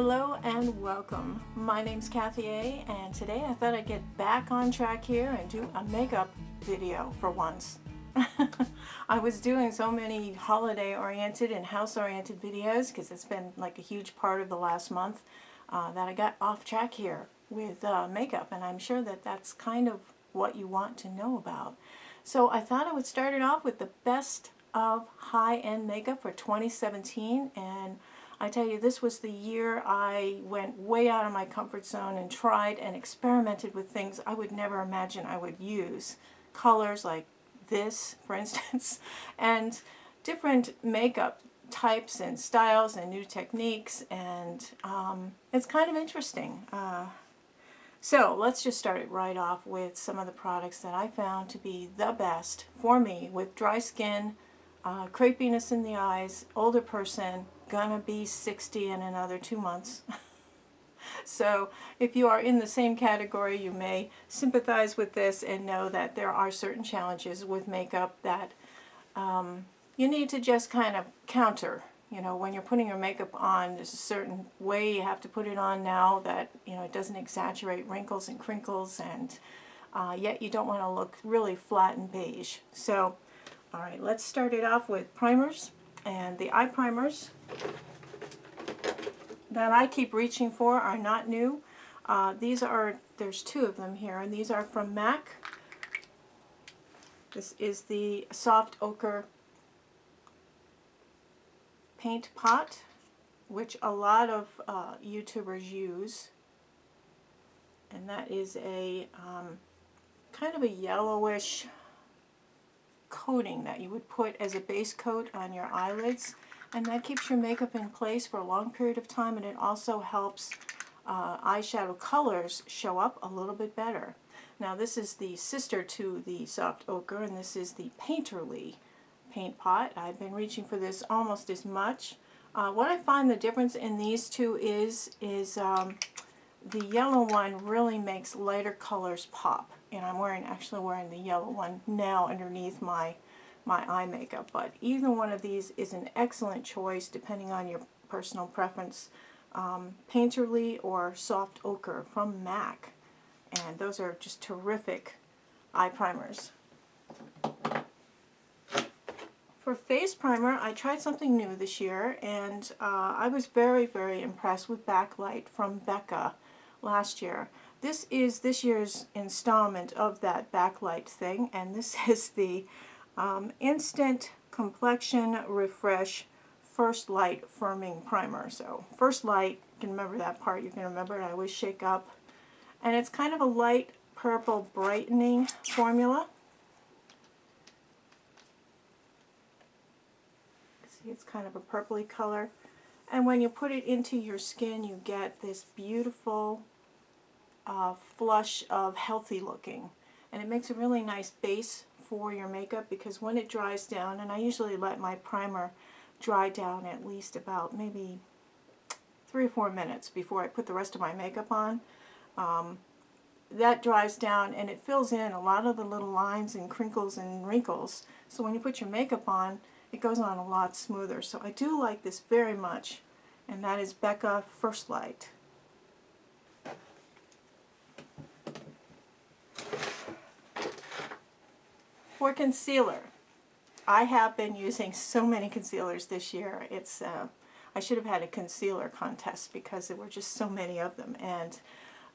Hello and welcome. My name's Kathy A, and today I thought I'd get back on track here and do a makeup video for once. I was doing so many holiday oriented and house oriented videos because it's been like a huge part of the last month that I got off track here with makeup, and I'm sure that that's kind of what you want to know about. So I thought I would start it off with the best of high-end makeup for 2017, and I tell you, this was the year I went way out of my comfort zone and tried and experimented with things I would never imagine I would use. Colors like this, for instance, and different makeup types and styles and new techniques, and it's kind of interesting. So let's just start it right off with some of the products that I found to be the best for me with dry skin, crepiness in the eyes, older person, gonna be 60 in another 2 months. So if you are in the same category, you may sympathize with this and know that there are certain challenges with makeup that you need to just kind of counter. You know, when you're putting your makeup on, there's a certain way you have to put it on now that, you know, it doesn't exaggerate wrinkles and crinkles, and yet you don't want to look really flat and beige. So, all right, let's start it off with primers. And the eye primers that I keep reaching for are not new. There's two of them here, and these are from MAC. This is the Soft Ochre Paint Pot, which a lot of YouTubers use. And that is a kind of a yellowish coating that you would put as a base coat on your eyelids, and that keeps your makeup in place for a long period of time, and it also helps eyeshadow colors show up a little bit better. Now this is the sister to the Soft Ochre, and this is the Painterly Paint Pot. I've been reaching for this almost as much. What I find the difference in these two is the yellow one really makes lighter colors pop, and I'm actually wearing the yellow one now underneath my eye makeup. But either one of these is an excellent choice depending on your personal preference. Painterly or Soft Ochre from MAC, and those are just terrific eye primers. For face primer, I tried something new this year, and I was very, very impressed with Backlight from Becca last year. This is this year's installment of that Backlight thing, and this is the Instant Complexion Refresh First Light Firming Primer. So First Light, you can remember that part, you can remember it, I always shake up. And it's kind of a light purple brightening formula. See, it's kind of a purpley color. And when you put it into your skin, you get this beautiful flush of healthy looking. And it makes a really nice base for your makeup, because when it dries down, and I usually let my primer dry down at least about maybe 3 or 4 minutes before I put the rest of my makeup on, that dries down and it fills in a lot of the little lines and crinkles and wrinkles. So when you put your makeup on, it goes on a lot smoother. So I do like this very much, and that is Becca First Light. For concealer, I have been using so many concealers this year. It's I should have had a concealer contest because there were just so many of them, and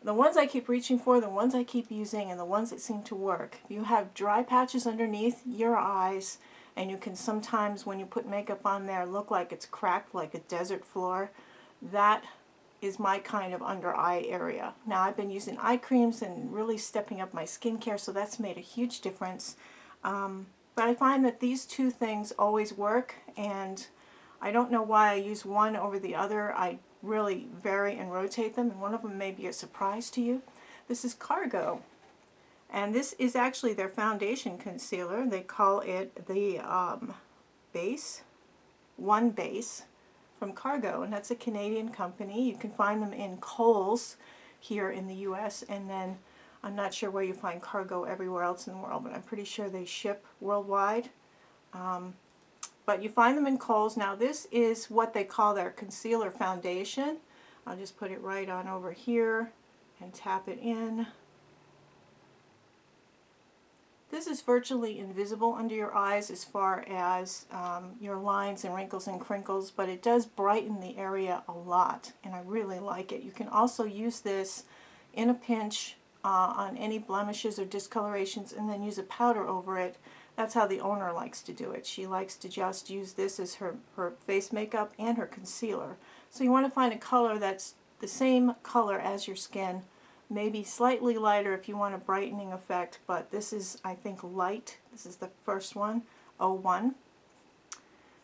the ones I keep reaching for, the ones I keep using, and the ones that seem to work. You have dry patches underneath your eyes, and you can sometimes, when you put makeup on there, look like it's cracked like a desert floor. That is my kind of under eye area. Now I've been using eye creams and really stepping up my skincare, so that's made a huge difference. But I find that these two things always work, and I don't know why I use one over the other. I really vary and rotate them, and one of them may be a surprise to you. This is Cargo, and this is actually their foundation concealer. They call it the One Base from Cargo, and that's a Canadian company. You can find them in Kohl's here in the US, and then I'm not sure where you find Cargo everywhere else in the world, but I'm pretty sure they ship worldwide. But you find them in Kohl's. Now this is what they call their concealer foundation. I'll just put it right on over here and tap it in. This is virtually invisible under your eyes as far as your lines and wrinkles and crinkles, but it does brighten the area a lot, and I really like it. You can also use this in a pinch on any blemishes or discolorations and then use a powder over it. That's how the owner likes to do it. She likes to just use this as her face makeup and her concealer. So you want to find a color that's the same color as your skin, maybe slightly lighter if you want a brightening effect, but this is, I think, light. This is the first one, 01.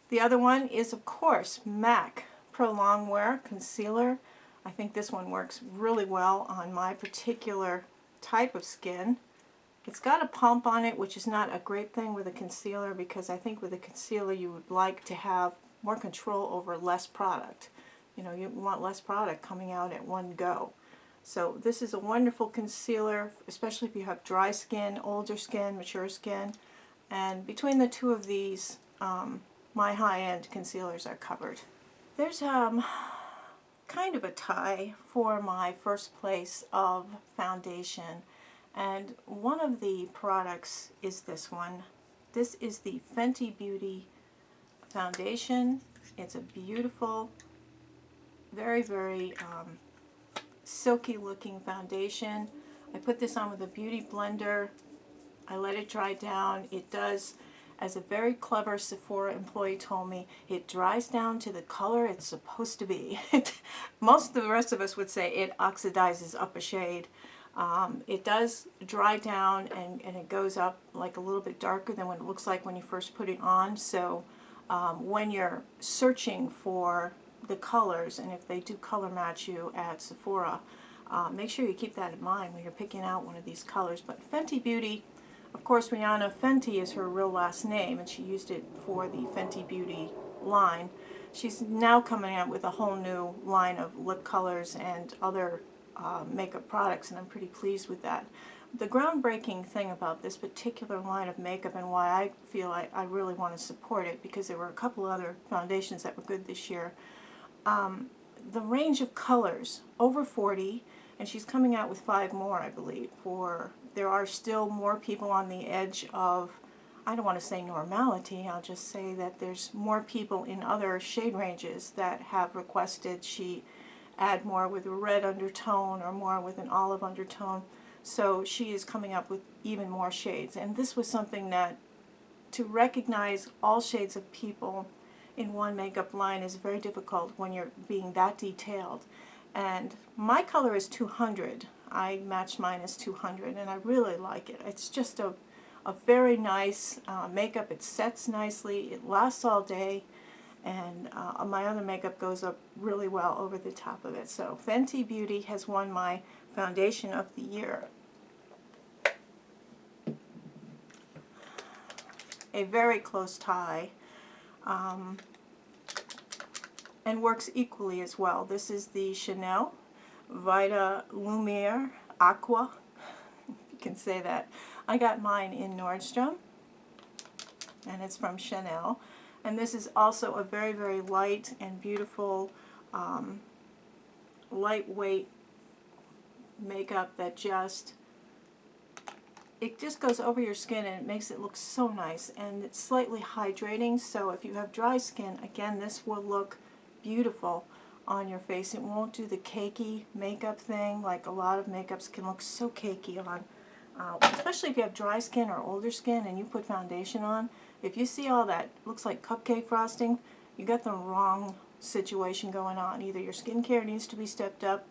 The other one is, of course, MAC Pro Longwear Concealer. I think this one works really well on my particular type of skin. It's got a pump on it, which is not a great thing with a concealer, because I think with a concealer you would like to have more control over less product. You know, you want less product coming out at one go. So this is a wonderful concealer, especially if you have dry skin, older skin, mature skin. And between the two of these, my high-end concealers are covered. There's kind of a tie for my first place of foundation. And one of the products is this one. This is the Fenty Beauty foundation. It's a beautiful, very, very silky looking foundation. I put this on with a beauty blender. I let it dry down. It does, as a very clever Sephora employee told me, it dries down to the color it's supposed to be. Most of the rest of us would say it oxidizes up a shade. It does dry down and it goes up like a little bit darker than what it looks like when you first put it on. So when you're searching for the colors, and if they do color match you at Sephora, make sure you keep that in mind when you're picking out one of these colors. But Fenty Beauty, of course, Rihanna Fenty is her real last name, and she used it for the Fenty Beauty line. She's now coming out with a whole new line of lip colors and other makeup products, and I'm pretty pleased with that. The groundbreaking thing about this particular line of makeup, and why I feel I really want to support it, because there were a couple other foundations that were good this year, the range of colors, over 40, and she's coming out with 5 more, I believe. There are still more people on the edge of, I don't want to say normality, I'll just say that there's more people in other shade ranges that have requested she add more with a red undertone or more with an olive undertone. So she is coming up with even more shades. And this was something that, to recognize all shades of people in one makeup line is very difficult when you're being that detailed. And my color is 200. I matched mine as 200, and I really like it. It's just a very nice makeup. It sets nicely. It lasts all day. And my other makeup goes up really well over the top of it. So Fenty Beauty has won my foundation of the year. A very close tie, and works equally as well. This is the Chanel Vita Lumiere Aqua. You can say that. I got mine in Nordstrom, and it's from Chanel. And this is also a very, very light and beautiful, lightweight makeup that it just goes over your skin, and it makes it look so nice. And it's slightly hydrating, so if you have dry skin, again, this will look beautiful on your face. It won't do the cakey makeup thing, like a lot of makeups can look so cakey on. Especially if you have dry skin or older skin and you put foundation on. If you see all that looks like cupcake frosting, you got the wrong situation going on. Either your skincare needs to be stepped up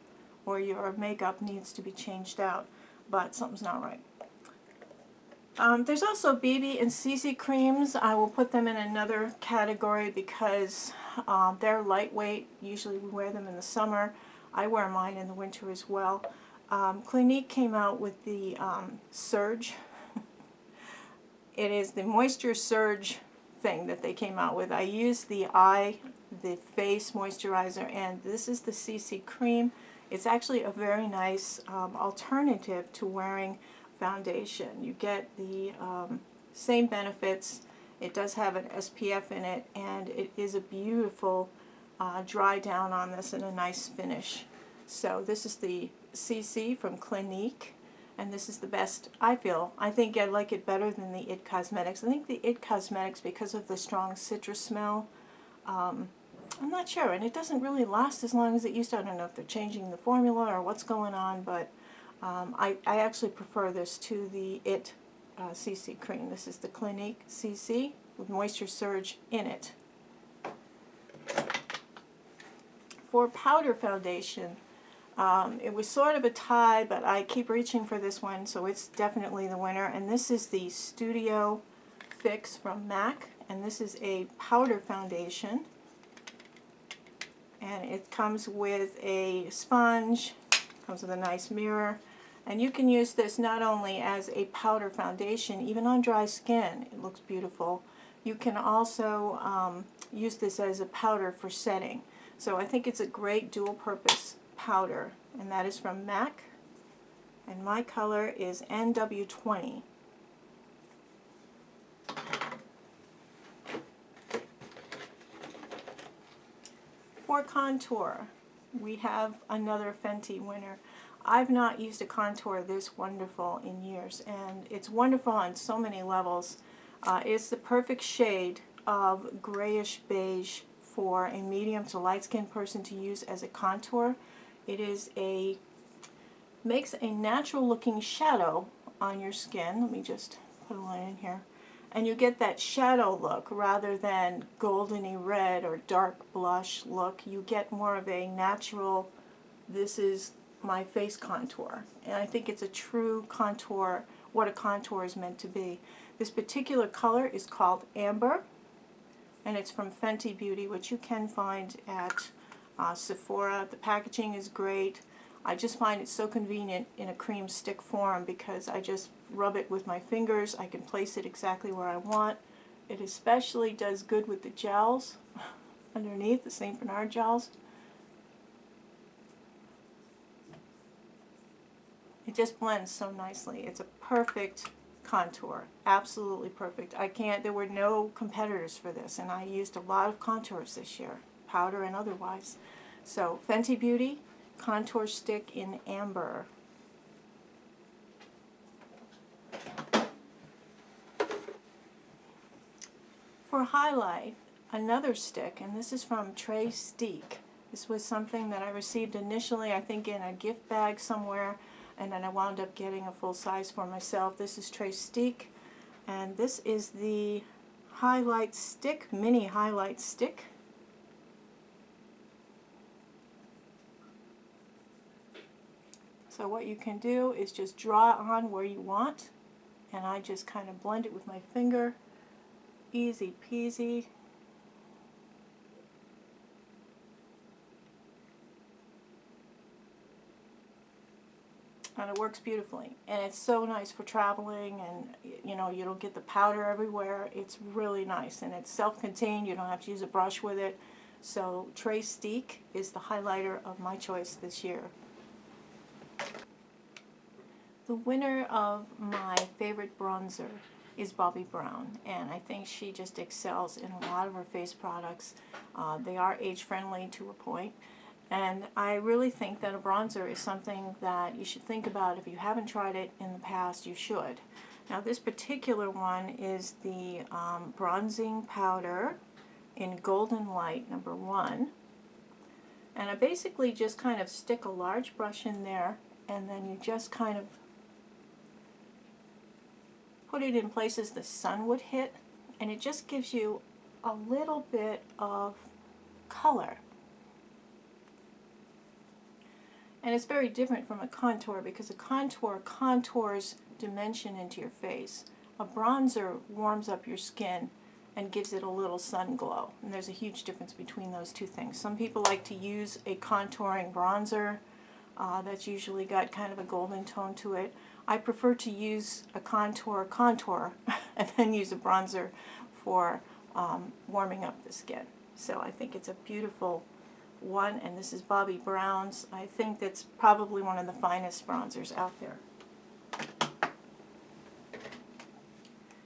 or your makeup needs to be changed out, but something's not right. There's also BB and CC creams. I will put them in another category because they're lightweight. Usually we wear them in the summer. I wear mine in the winter as well. Clinique came out with the Surge. It is the Moisture Surge thing that they came out with. I used the face moisturizer, and this is the CC cream. It's actually a very nice alternative to wearing foundation. You get the same benefits. It does have an SPF in it, and it is a beautiful dry down on this in a nice finish. So this is the CC from Clinique, and this is the best, I feel. I think I like it better than the IT Cosmetics. I think the IT Cosmetics, because of the strong citrus smell, I'm not sure, and it doesn't really last as long as it used to. I don't know if they're changing the formula or what's going on, but I actually prefer this to the IT CC cream. This is the Clinique CC with Moisture Surge in it. For powder foundation, it was sort of a tie, but I keep reaching for this one, so it's definitely the winner. And this is the Studio Fix from MAC, and this is a powder foundation. And it comes with a sponge, comes with a nice mirror, and you can use this not only as a powder foundation, even on dry skin, it looks beautiful. You can also use this as a powder for setting. So I think it's a great dual-purpose powder, and that is from MAC, and my color is NW20. For contour, we have another Fenty winner. I've not used a contour this wonderful in years, and it's wonderful on so many levels. It's the perfect shade of grayish beige for a medium to light skinned person to use as a contour. It is makes a natural looking shadow on your skin. Let me just put a line in here. And you get that shadow look rather than goldeny red or dark blush look. You get more of a natural, this is my face contour. And I think it's a true contour, what a contour is meant to be. This particular color is called Amber, and it's from Fenty Beauty, which you can find at Sephora. The packaging is great. I just find it so convenient in a cream stick form because I just rub it with my fingers. I can place it exactly where I want. It especially does good with the gels underneath, the St. Bernard gels. It just blends so nicely. It's a perfect contour, absolutely perfect. There were no competitors for this, and I used a lot of contours this year, powder and otherwise. So Fenty Beauty contour stick in Amber. For highlight, another stick, and this is from Trey Steak. This was something that I received initially, I think, in a gift bag somewhere, and then I wound up getting a full size for myself. This is Trey Steak, and this is the highlight stick, mini highlight stick. So what you can do is just draw on where you want, and I just kind of blend it with my finger. Easy peasy. And it works beautifully, and it's so nice for traveling, and you know, you don't get the powder everywhere. It's really nice, and it's self-contained. You don't have to use a brush with it. So Trey Steak is the highlighter of my choice this year. The winner of my favorite bronzer is Bobbi Brown, and I think she just excels in a lot of her face products. They are age-friendly to a point, and I really think that a bronzer is something that you should think about. If you haven't tried it in the past, you should. Now this particular one is the bronzing powder in Golden Light #1, and I basically just kind of stick a large brush in there, and then you just kind of put it in places the sun would hit, and it just gives you a little bit of color. And it's very different from a contour, because a contour contours dimension into your face. A bronzer warms up your skin and gives it a little sun glow, and there's a huge difference between those two things. Some people like to use a contouring bronzer that's usually got kind of a golden tone to it. I prefer to use a contour and then use a bronzer for warming up the skin. So I think it's a beautiful one, and this is Bobbi Brown's. I think that's probably one of the finest bronzers out there.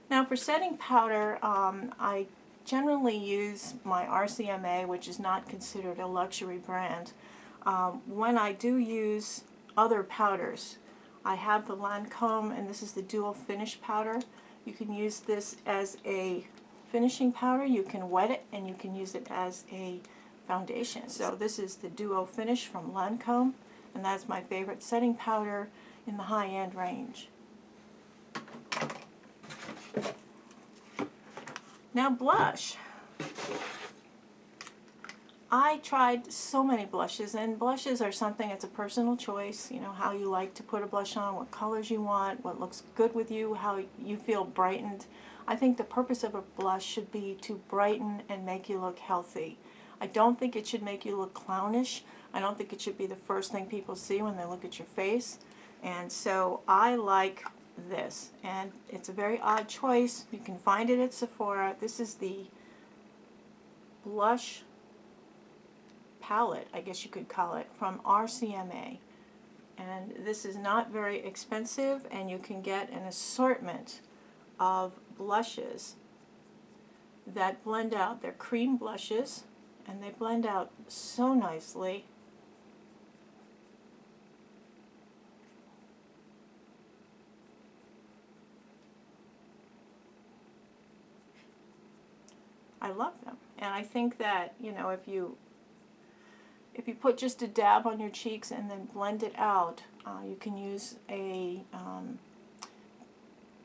Now for setting powder, I generally use my RCMA, which is not considered a luxury brand. When I do use other powders, I have the Lancome, and this is the dual finish powder. You can use this as a finishing powder, you can wet it, and you can use it as a foundation. So this is the duo finish from Lancome, and that's my favorite setting powder in the high-end range. Now blush. I tried so many blushes, and blushes are something, it's a personal choice, you know, how you like to put a blush on, what colors you want, what looks good with you, how you feel brightened. I think the purpose of a blush should be to brighten and make you look healthy. I don't think it should make you look clownish. I don't think it should be the first thing people see when they look at your face. And so I like this, and it's a very odd choice. You can find it at Sephora. This is the blush palette, I guess you could call it, from RCMA. And this is not very expensive, and you can get an assortment of blushes that blend out. They're cream blushes, and they blend out so nicely. I love them, and I think that, you know, if you put just a dab on your cheeks and then blend it out, you can use a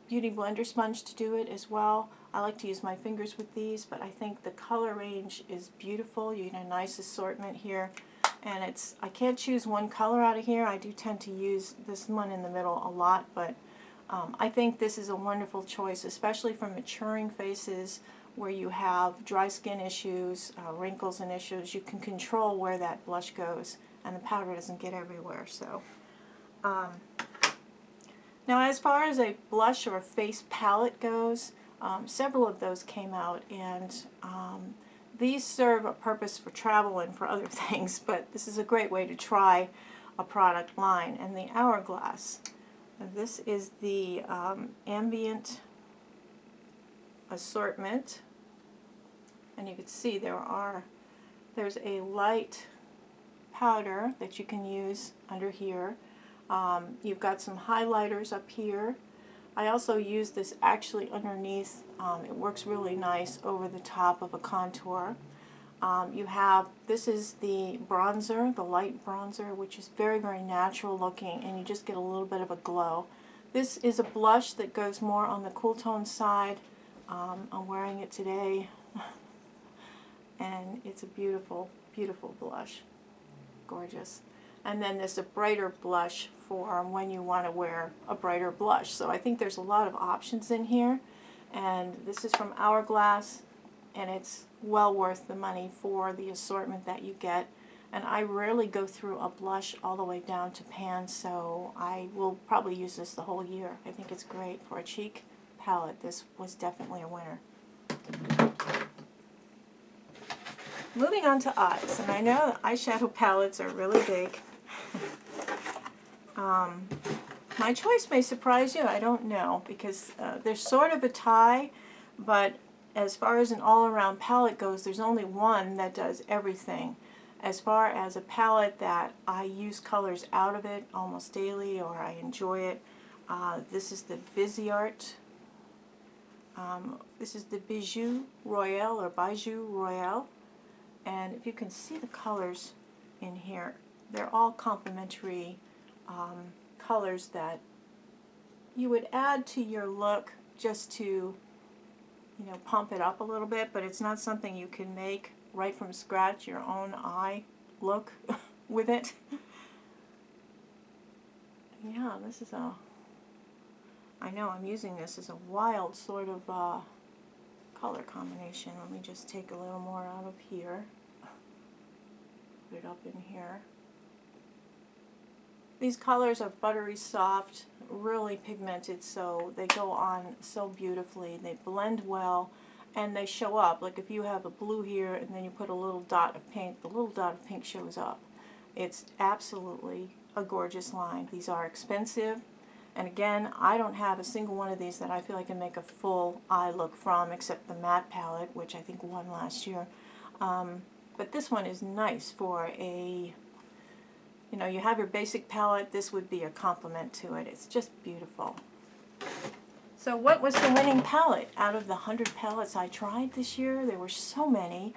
beauty blender sponge to do it as well. I like to use my fingers with these, but I think the color range is beautiful. You get a nice assortment here, and I can't choose one color out of here. I do tend to use this one in the middle a lot, but I think this is a wonderful choice, especially for maturing faces where you have dry skin issues, wrinkles and issues. You can control where that blush goes, and the powder doesn't get everywhere. So, now as far as a blush or a face palette goes, several of those came out, and these serve a purpose for travel and for other things, but this is a great way to try a product line. And the Hourglass, this is the ambient assortment, and you can see there's a light powder that you can use under here. You've got some highlighters up here. I also use this actually underneath. It works really nice over the top of a contour. This is the bronzer, the light bronzer, which is very, very natural looking, and you just get a little bit of a glow. This is a blush that goes more on the cool tone side. I'm wearing it today, and it's a beautiful, beautiful blush. Gorgeous. And then there's a brighter blush for when you want to wear a brighter blush. So I think there's a lot of options in here, and this is from Hourglass, and it's well worth the money for the assortment that you get. And I rarely go through a blush all the way down to pan, so I will probably use this the whole year. I think it's great for a cheek palette. This was definitely a winner. Moving on to eyes, and I know eyeshadow palettes are really big. My choice may surprise you, I don't know, because there's sort of a tie, but as far as an all-around palette goes, there's only one that does everything. As far as a palette that I use colors out of it almost daily, or I enjoy it, this is the Viseart. This is the Bijou Royale, or Bijou Royale. And if you can see the colors in here, they're all complementary colors that you would add to your look just to, you know, pump it up a little bit, but it's not something you can make right from scratch, your own eye look with it. Yeah, this is I know I'm using this as a wild sort of color combination. Let me just take a little more out of here. Put it up in here. These colors are buttery soft, really pigmented, so they go on so beautifully. They blend well, and they show up. Like if you have a blue here and then you put a little dot of pink, the little dot of pink shows up. It's absolutely a gorgeous line. These are expensive, And again, I don't have a single one of these that I feel I can make a full eye look from, except the matte palette, which I think won last year. But this one is nice for a, you know, you have your basic palette, this would be a complement to it. It's just beautiful. So what was the winning palette? Out of the 100 palettes I tried this year, there were so many.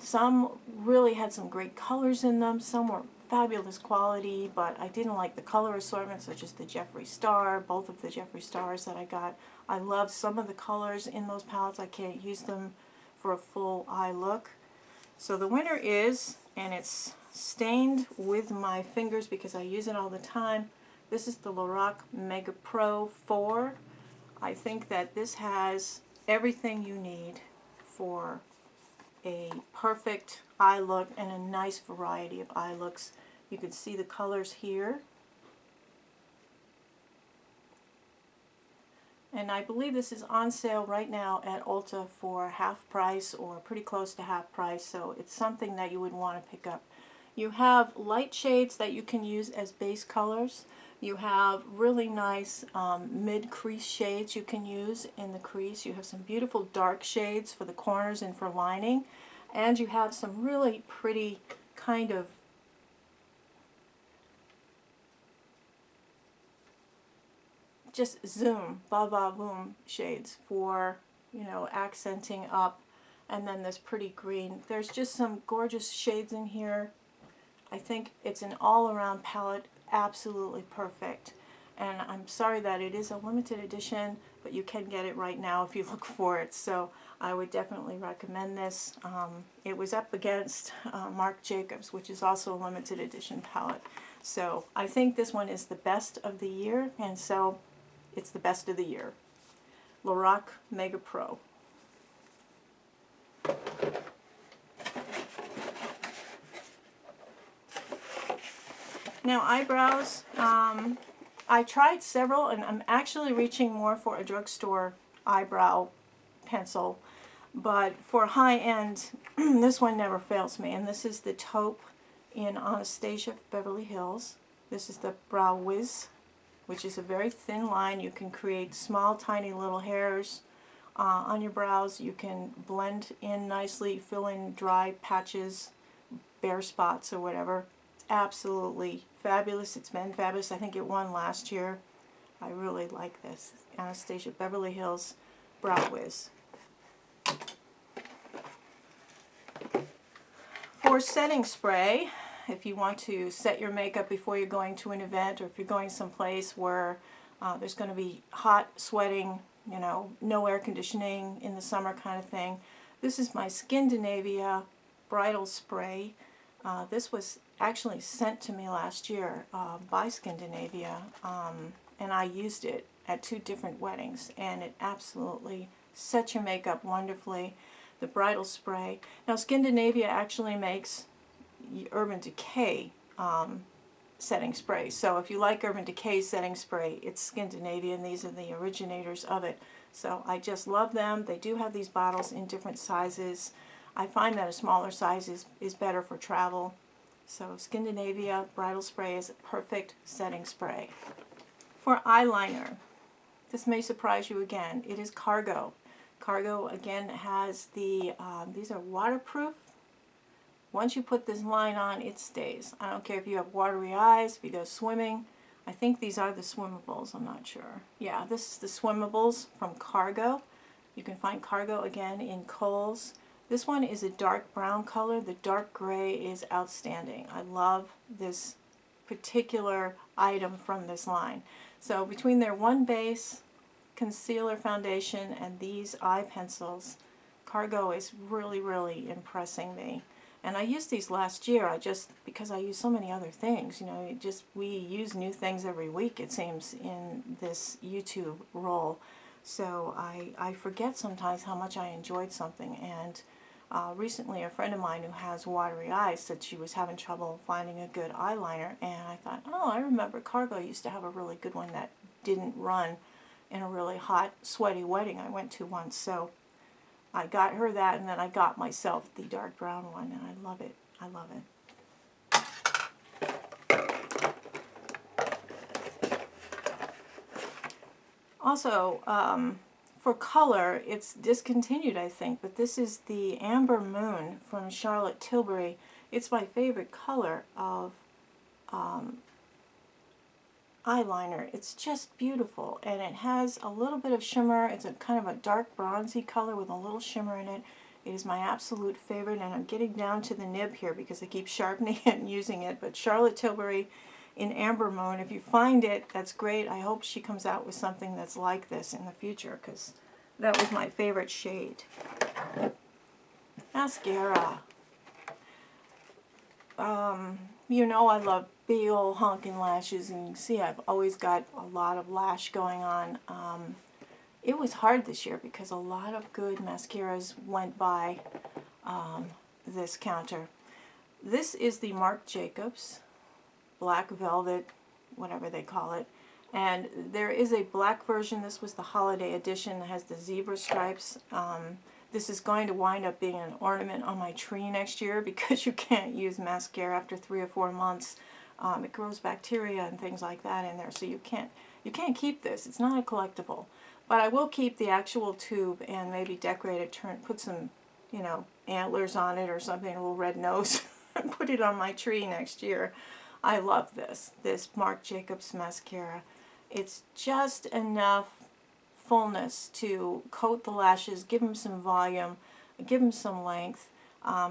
Some really had some great colors in them, some were fabulous quality, but I didn't like the color assortment, such as the Jeffree Star, both of the Jeffree Stars that I got. I love some of the colors in those palettes. I can't use them for a full eye look. So the winner is, and it's stained with my fingers because I use it all the time, this is the Lorac Mega Pro 4. I think that this has everything you need for a perfect eye look and a nice variety of eye looks. You can see the colors here. And I believe this is on sale right now at Ulta for half price or pretty close to half price, so it's something that you would want to pick up. You have light shades that you can use as base colors. You have really nice mid-crease shades you can use in the crease. You have some beautiful dark shades for the corners and for lining. And you have some really pretty kind of just zoom, ba-ba-boom shades for, you know, accenting up. And then this pretty green. There's just some gorgeous shades in here. I think it's an all-around palette, absolutely perfect. And I'm sorry that it is a limited edition, but you can get it right now if you look for it. So I would definitely recommend this. It was up against Marc Jacobs, which is also a limited edition palette. So I think this one is the best of the year, and so it's the best of the year. Lorac Mega Pro. Now eyebrows, I tried several, and I'm actually reaching more for a drugstore eyebrow pencil, but for high-end, this one never fails me, and this is the taupe in Anastasia Beverly Hills. This is the Brow Wiz, which is a very thin line. You can create small, tiny little hairs on your brows. You can blend in nicely, fill in dry patches, bare spots, or whatever. Absolutely fabulous. It's been fabulous. I think it won last year. I really like this. Anastasia Beverly Hills Brow Wiz. For setting spray, if you want to set your makeup before you're going to an event, or if you're going someplace where there's going to be hot, sweating, you know, no air conditioning in the summer kind of thing, this is my Skindinavia Bridal Spray. This was actually sent to me last year by Skindinavia, and I used it at 2 different weddings, and it absolutely sets your makeup wonderfully. The bridal spray. Now Skindinavia actually makes Urban Decay setting spray, so if you like Urban Decay setting spray, it's Skindinavia, and these are the originators of it. So I just love them. They do have these bottles in different sizes. I find that a smaller size is better for travel. So Skindinavia Bridal Spray is a perfect setting spray. For eyeliner, this may surprise you again. It is Cargo. Cargo again has the, these are waterproof. Once you put this line on, it stays. I don't care if you have watery eyes, if you go swimming. I think these are the swimmables, I'm not sure. Yeah, this is the swimmables from Cargo. You can find Cargo again in Kohl's. This one is a dark brown color. The dark gray is outstanding. I love this particular item from this line. So between their one base, concealer, foundation, and these eye pencils, Cargo is really, really impressing me. And I used these last year, because I use so many other things, you know, we use new things every week, it seems, in this YouTube role. So I forget sometimes how much I enjoyed something, and recently a friend of mine who has watery eyes said she was having trouble finding a good eyeliner, and I thought, oh, I remember Cargo used to have a really good one that didn't run in a really hot, sweaty wedding I went to once. So I got her that, and then I got myself the dark brown one, and I love it. I love it. Also, for color, it's discontinued, I think, but this is the Amber Moon from Charlotte Tilbury. It's my favorite color of eyeliner. It's just beautiful, and it has a little bit of shimmer. It's a kind of a dark bronzy color with a little shimmer in it. It is my absolute favorite, and I'm getting down to the nib here because I keep sharpening it and using it. But Charlotte Tilbury in Amber Moon, if you find it, that's great. I hope she comes out with something that's like this in the future, because that was my favorite shade. Mascara. You know I love big old honking lashes, and you can see I've always got a lot of lash going on. It was hard this year because a lot of good mascaras went by this counter. This is the Marc Jacobs Black Velvet, whatever they call it. And there is a black version. This was the holiday edition. It has the zebra stripes. This is going to wind up being an ornament on my tree next year because you can't use mascara after 3 or 4 months. It grows bacteria and things like that in there, so you can't keep this. It's not a collectible. But I will keep the actual tube and maybe decorate it, put some, you know, antlers on it or something, a little red nose, and put it on my tree next year. I love this Marc Jacobs mascara. It's just enough fullness to coat the lashes, give them some volume, give them some length.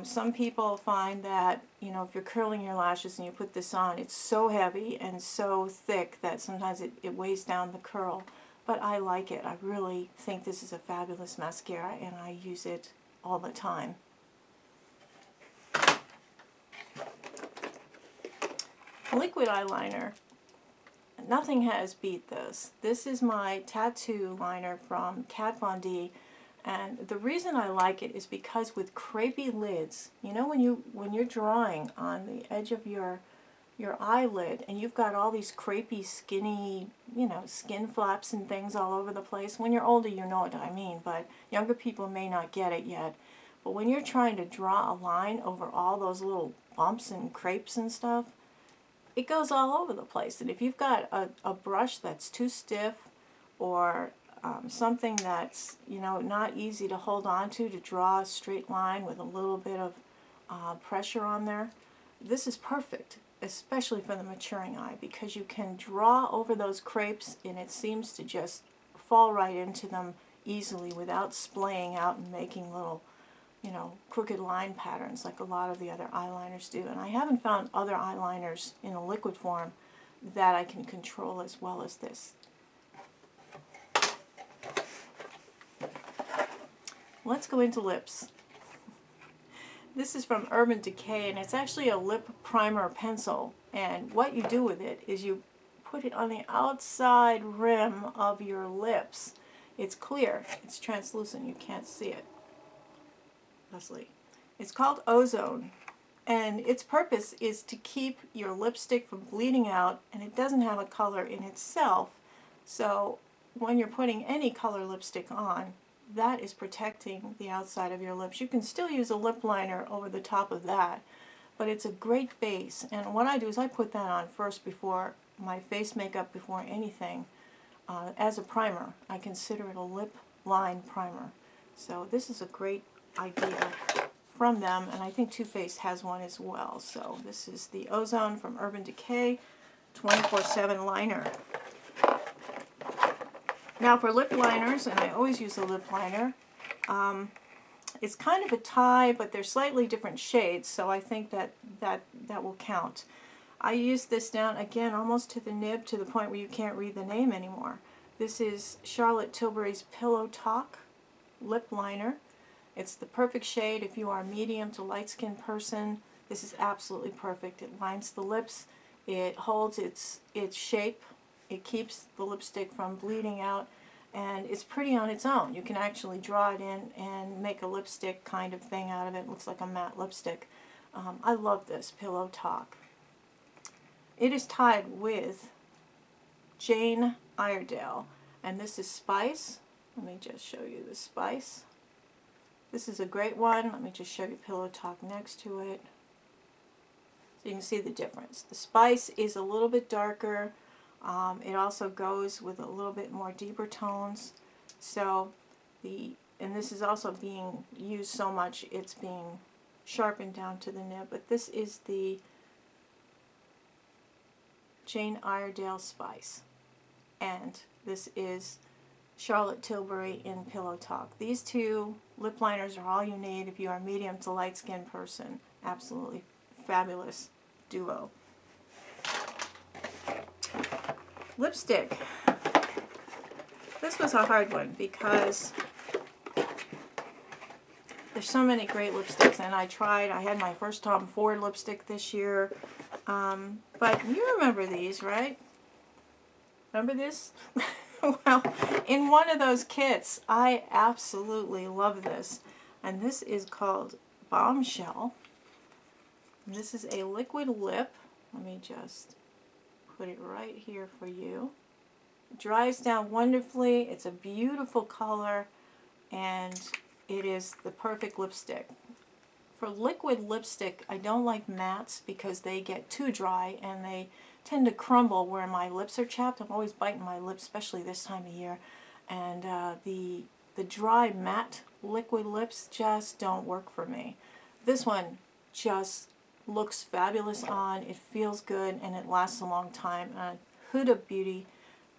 Some people find that, you know, if you're curling your lashes and you put this on, it's so heavy and so thick that sometimes it weighs down the curl. But I like it. I really think this is a fabulous mascara, and I use it all the time. Liquid eyeliner. Nothing has beat this. This is my tattoo liner from Kat Von D, and the reason I like it is because with crepey lids, you know, when you're drawing on the edge of your eyelid and you've got all these crepey, skinny, you know, skin flaps and things all over the place. When you're older, you know what I mean, but younger people may not get it yet. But when you're trying to draw a line over all those little bumps and crepes and stuff, it goes all over the place. And if you've got a brush that's too stiff, or something that's, you know, not easy to hold on to draw a straight line with a little bit of pressure on there, this is perfect, especially for the maturing eye, because you can draw over those crepes and it seems to just fall right into them easily without splaying out and making little, you know, crooked line patterns like a lot of the other eyeliners do. And I haven't found other eyeliners in a liquid form that I can control as well as this. Let's go into lips. This is from Urban Decay, and it's actually a lip primer pencil. And what you do with it is you put it on the outside rim of your lips. It's clear, it's translucent, you can't see it. Leslie. It's called Ozone, and its purpose is to keep your lipstick from bleeding out, and it doesn't have a color in itself. So when you're putting any color lipstick on, that is protecting the outside of your lips. You can still use a lip liner over the top of that, but it's a great base. And what I do is I put that on first before my face makeup, before anything, as a primer. I consider it a lip line primer. So this is a great idea from them, and I think Too Faced has one as well. So this is the Ozone from Urban Decay 24/7 liner. Now for lip liners, and I always use a lip liner, it's kind of a tie, but they're slightly different shades, so I think that will count. I use this down, again, almost to the nib, to the point where you can't read the name anymore. This is Charlotte Tilbury's Pillow Talk lip liner. It's the perfect shade if you are a medium to light-skinned person. This is absolutely perfect. It lines the lips, it holds its shape, it keeps the lipstick from bleeding out, and it's pretty on its own. You can actually draw it in and make a lipstick kind of thing out of it. It looks like a matte lipstick. I love this Pillow Talk. It is tied with Jane Iredale, and this is Spice. Let me just show you the Spice. This is a great one. Let me just show you Pillow Talk next to it, so you can see the difference. The Spice is a little bit darker. It also goes with a little bit more deeper tones. So and this is also being used so much, it's being sharpened down to the nib. But this is the Jane Iredale Spice. And this is Charlotte Tilbury in Pillow Talk. These two lip liners are all you need if you are a medium to light skinned person. Absolutely fabulous duo. Lipstick. This was a hard one because there's so many great lipsticks, and I had my first Tom Ford lipstick this year. But you remember these, right? Remember this? Well, in one of those kits, I absolutely love this. And this is called Bombshell. And this is a liquid lip. Let me just put it right here for you. It dries down wonderfully. It's a beautiful color, and it is the perfect lipstick. For liquid lipstick, I don't like mattes because they get too dry and they tend to crumble where my lips are chapped. I'm always biting my lips, especially this time of year. And the dry matte liquid lips just don't work for me. This one just looks fabulous on, it feels good, and it lasts a long time. Huda Beauty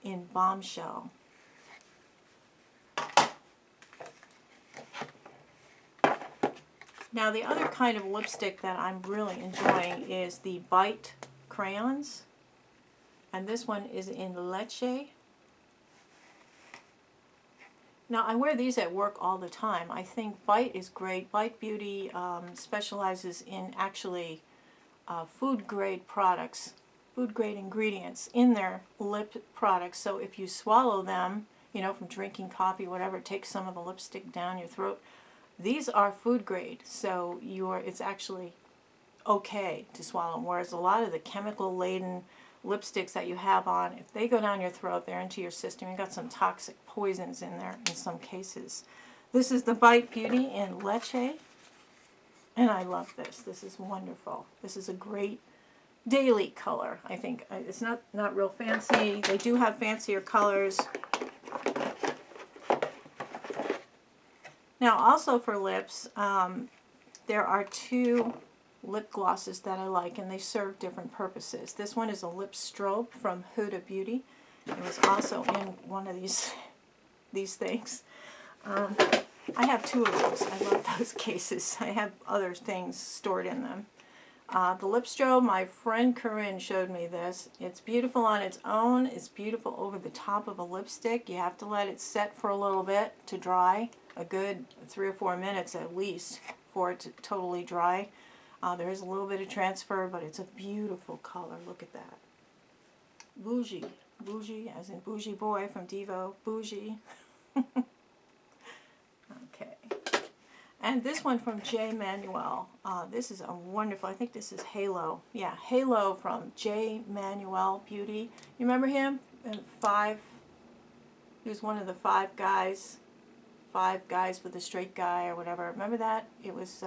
in Bombshell. Now the other kind of lipstick that I'm really enjoying is the Bite crayons. And this one is in Leche. Now I wear these at work all the time. I think Bite is great. Bite Beauty specializes in actually food grade products, food grade ingredients in their lip products. So if you swallow them, you know, from drinking coffee, whatever, it takes some of the lipstick down your throat. These are food grade, so it's actually okay to swallow them. Whereas a lot of the chemical laden lipsticks that you have on, if they go down your throat, they're into your system. You've got some toxic poisons in there in some cases. This is the Bite Beauty in Leche, and I love this. This is wonderful. This is a great daily color, I think. It's not real fancy. They do have fancier colors. Now also for lips, there are two lip glosses that I like, and they serve different purposes. This one is a lip strobe from Huda Beauty. It was also in one of these things. I have two of those. I love those cases. I have other things stored in them. The lip strobe, my friend Corinne showed me this. It's beautiful on its own. It's beautiful over the top of a lipstick. You have to let it set for a little bit to dry, a good 3 or 4 minutes at least for it to totally dry. There is a little bit of transfer, but it's a beautiful color. Look at that. Bougie. Bougie, as in Bougie Boy from Devo. Bougie. Okay. And this one from J. Manuel. This is a wonderful, I think this is Halo. Yeah, Halo from J. Manuel Beauty. You remember him? He was one of the five guys with a straight guy or whatever. Remember that? It was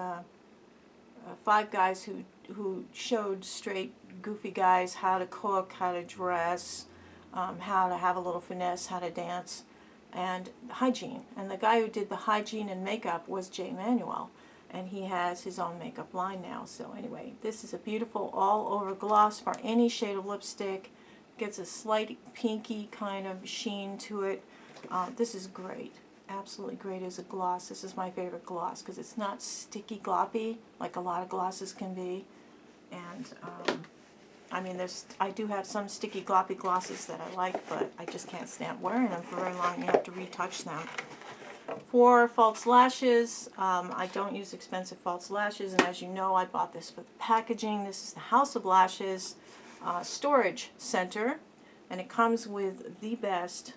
5 guys who showed straight, goofy guys how to cook, how to dress, how to have a little finesse, how to dance, and hygiene. And the guy who did the hygiene and makeup was J. Manuel, and he has his own makeup line now. So anyway, this is a beautiful all-over gloss for any shade of lipstick. Gets a slight pinky kind of sheen to it. This is great. Absolutely great as a gloss. This is my favorite gloss because it's not sticky gloppy like a lot of glosses can be. And I mean, I do have some sticky gloppy glosses that I like, but I just can't stand wearing them for very long. You have to retouch them. For false lashes, I don't use expensive false lashes, and as you know, I bought this for the packaging. This is the House of Lashes Storage Center, and it comes with the best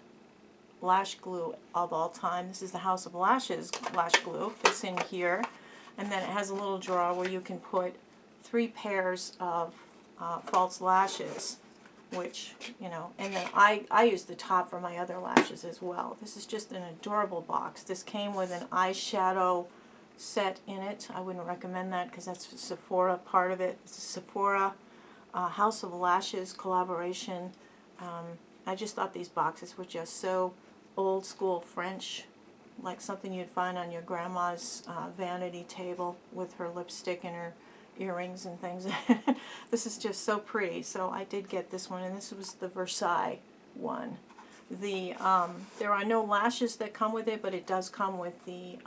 lash glue of all time. This is the House of Lashes lash glue. Fits in here, and then it has a little drawer where you can put 3 pairs of false lashes, which, you know, and then I use the top for my other lashes as well. This is just an adorable box. This came with an eyeshadow set in it. I wouldn't recommend that because that's Sephora part of it. It's a Sephora House of Lashes collaboration I just thought these boxes were just so old school French, like something you'd find on your grandma's vanity table with her lipstick and her earrings and things. This is just so pretty, so I did get this one, and this was the Versailles one. There are no lashes that come with it, but it does come with the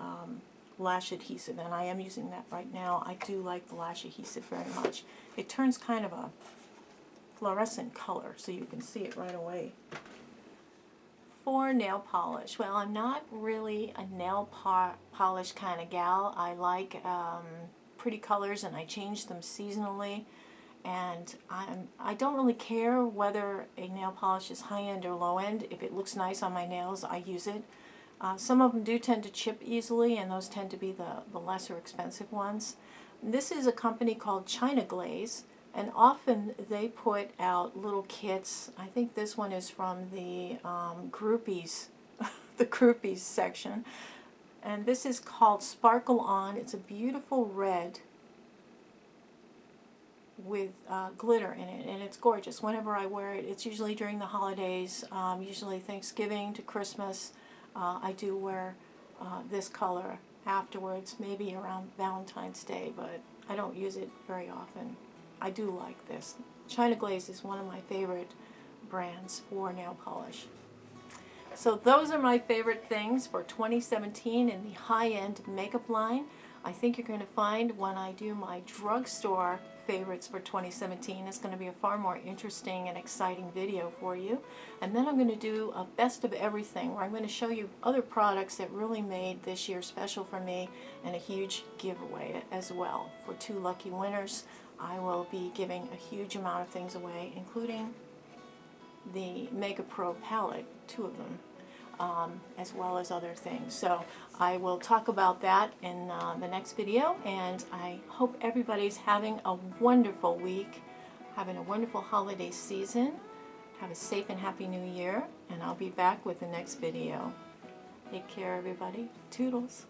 lash adhesive, and I am using that right now. I do like the lash adhesive very much. It turns kind of a fluorescent color, so you can see it right away. For nail polish, well, I'm not really a nail polish kind of gal. I like pretty colors, and I change them seasonally. And I don't really care whether a nail polish is high-end or low-end. If it looks nice on my nails, I use it. Some of them do tend to chip easily, and those tend to be the lesser expensive ones. This is a company called China Glaze, and often they put out little kits. I think this one is from the groupies, the groupies section. And this is called Sparkle On. It's a beautiful red with glitter in it, and it's gorgeous. Whenever I wear it, it's usually during the holidays, usually Thanksgiving to Christmas. I do wear this color afterwards, maybe around Valentine's Day, but I don't use it very often. I do like this. China Glaze is one of my favorite brands for nail polish. So those are my favorite things for 2017 in the high-end makeup line. I think you're going to find when I do my drugstore favorites for 2017, it's going to be a far more interesting and exciting video for you. And then I'm going to do a best of everything, where I'm going to show you other products that really made this year special for me, and a huge giveaway as well. For 2 lucky winners, I will be giving a huge amount of things away, including the Mega Pro palette, 2 of them. As well as other things. So I will talk about that in the next video, and I hope everybody's having a wonderful week, having a wonderful holiday season. Have a safe and happy new year, and I'll be back with the next video. Take care, everybody. Toodles.